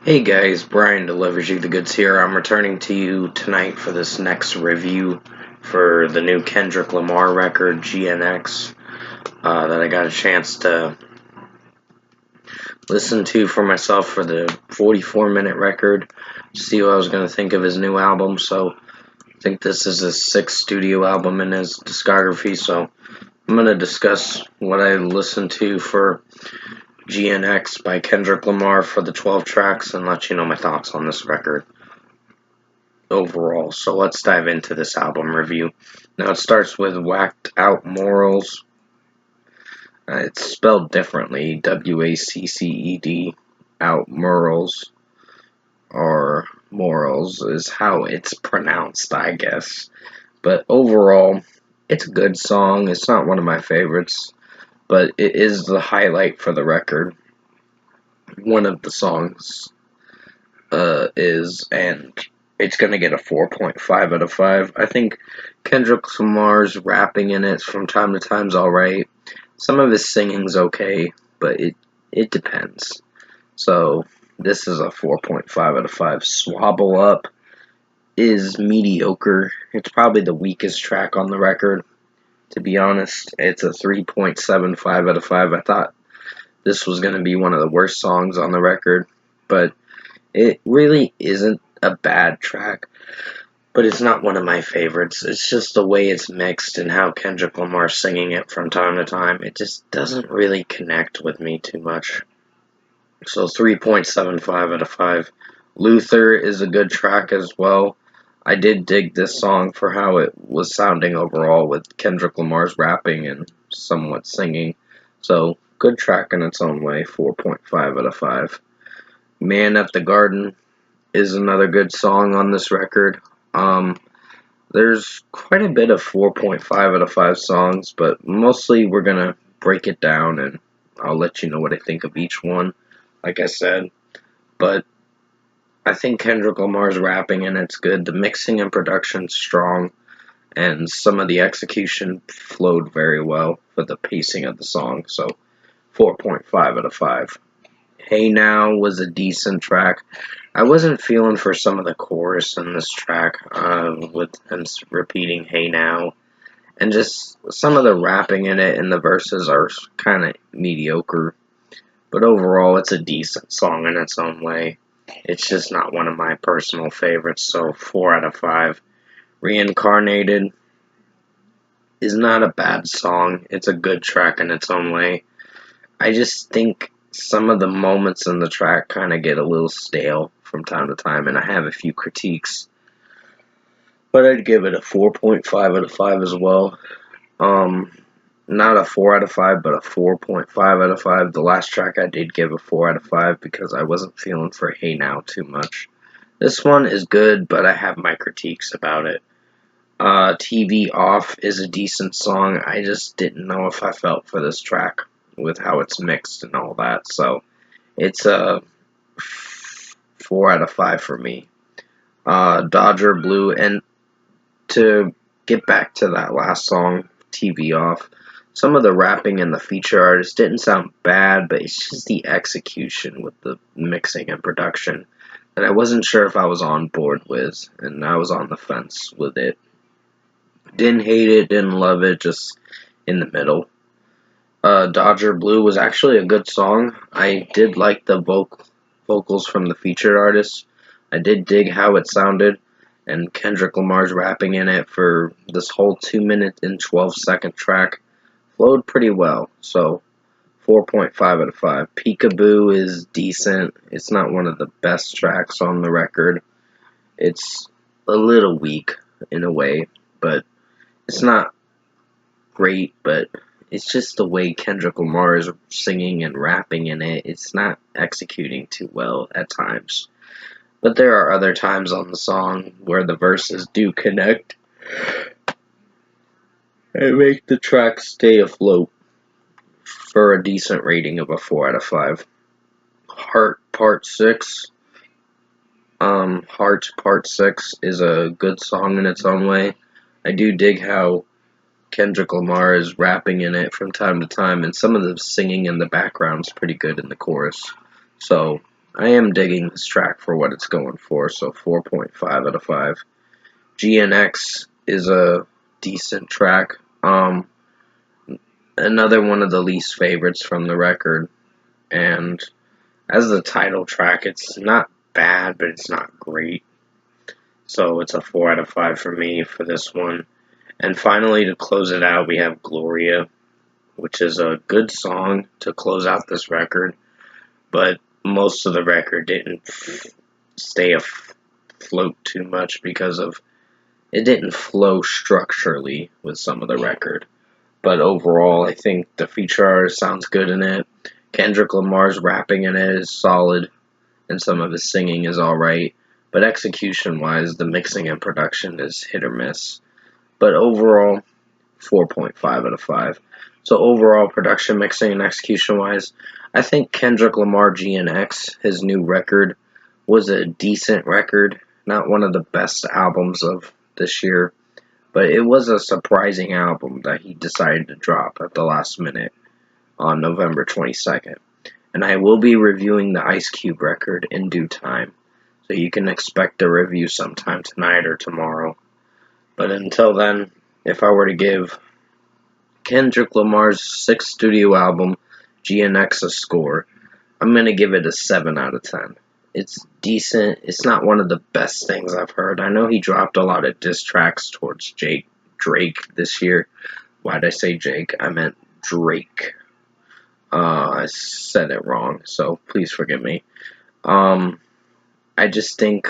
Hey guys, Brian delivers you the goods here. I'm returning to you tonight for this next review for the new Kendrick Lamar record, GNX, that I got a chance to listen to for myself for the 44-minute record, see what I was going to think of his new album. So I think this is his sixth studio album in his discography, so I'm going to discuss what I listened to for GNX by Kendrick Lamar for the 12 tracks and let you know my thoughts on this record overall. So let's dive into this album review. Now it starts with Whacked Out Morals. It's spelled differently, Wacced, out morals, or morals is how it's pronounced, I guess. But overall, it's a good song. It's not one of my favorites, but it is the highlight for the record. One of the songs and it's going to get a 4.5 out of 5. I think Kendrick Lamar's rapping in it from time to time is alright. Some of his singing's okay, but it depends. So, this is a 4.5 out of 5. Swabble Up is mediocre. It's probably the weakest track on the record, to be honest. It's a 3.75 out of 5. I thought this was going to be one of the worst songs on the record, but it really isn't a bad track, but it's not one of my favorites. It's just the way it's mixed and how Kendrick Lamar's singing it from time to time. It just doesn't really connect with me too much. So 3.75 out of 5. Luther is a good track as well. I did dig this song for how it was sounding overall with Kendrick Lamar's rapping and somewhat singing. So, good track in its own way, 4.5 out of 5. Man at the Garden is another good song on this record. There's quite a bit of 4.5 out of 5 songs, but mostly we're going to break it down and I'll let you know what I think of each one, like I said. But I think Kendrick Lamar's rapping and it's good. The mixing and production's strong, and some of the execution flowed very well for the pacing of the song, so 4.5 out of 5. Hey Now was a decent track. I wasn't feeling for some of the chorus in this track, with him repeating "Hey Now," and just some of the rapping in it and the verses are kind of mediocre. But overall, it's a decent song in its own way. It's just not one of my personal favorites, so 4 out of 5. Reincarnated is not a bad song. It's a good track in its own way. I just think some of the moments in the track kind of get a little stale from time to time, and I have a few critiques. But I'd give it a 4.5 out of 5 as well. Not a 4 out of 5, but a 4.5 out of 5. The last track I did give a 4 out of 5 because I wasn't feeling for Hey Now too much. This one is good, but I have my critiques about it. TV Off is a decent song. I just didn't know if I felt for this track with how it's mixed and all that. So it's a 4 out of 5 for me. Dodger Blue, and to get back to that last song, TV Off, some of the rapping and the feature artists didn't sound bad, but it's just the execution with the mixing and production that I wasn't sure if I was on board with, and I was on the fence with it. Didn't hate it, didn't love it, just in the middle. Dodger Blue was actually a good song. I did like the vocals from the featured artists. I did dig how it sounded, and Kendrick Lamar's rapping in it for this whole 2 minute and 12-second track flowed pretty well. So 4.5 out of 5. Peekaboo is decent. It's not one of the best tracks on the record. It's a little weak in a way, but it's not great, but it's just the way Kendrick Lamar is singing and rapping in it. It's not executing too well at times. But there are other times on the song where the verses do connect and make the track stay afloat for a decent rating of a 4 out of 5. Heart Part 6. Heart Part 6 is a good song in its own way. I do dig how Kendrick Lamar is rapping in it from time to time, and some of the singing in the background is pretty good in the chorus. So I am digging this track for what it's going for, so 4.5 out of 5. GNX is a decent track. Another one of the least favorites from the record, and as the title track, it's not bad, but it's not great. So it's a 4 out of 5 for me for this one. And finally, to close it out, we have Gloria, which is a good song to close out this record, but most of the record didn't stay afloat too much because of it didn't flow structurally with some of the record. But overall, I think the feature artist sounds good in it. Kendrick Lamar's rapping in it is solid, and some of his singing is alright. But execution-wise, the mixing and production is hit or miss. But overall, 4.5 out of 5. So overall, production, mixing, and execution-wise, I think Kendrick Lamar GNX, his new record, was a decent record. Not one of the best albums of this year, but it was a surprising album that he decided to drop at the last minute on November 22nd. And I will be reviewing the Ice Cube record in due time, so you can expect a review sometime tonight or tomorrow. But until then, if I were to give Kendrick Lamar's sixth studio album, GNX, a score, I'm going to give it a 7 out of 10. It's decent. It's not one of the best things I've heard. I know he dropped a lot of diss tracks towards Drake this year. Why'd I say Jake? I meant Drake. I said it wrong, so please forgive me. I just think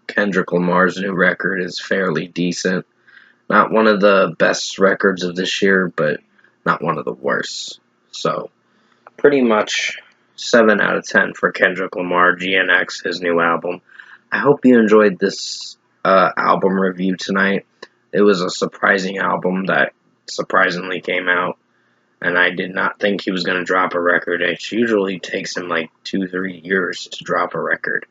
Kendrick Lamar's new record is fairly decent. Not one of the best records of this year, but not one of the worst. So, pretty much 7 out of 10 for Kendrick Lamar, GNX, his new album. I hope you enjoyed this album review tonight. It was a surprising album that surprisingly came out, and I did not think he was going to drop a record. It usually takes him like 2-3 years to drop a record.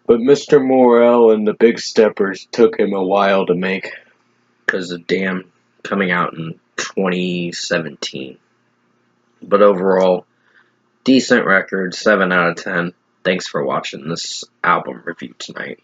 But Mr. Morel and the Big Steppers took him a while to make because of Damn coming out in 2017. But overall, decent record, 7 out of 10. Thanks for watching this album review tonight.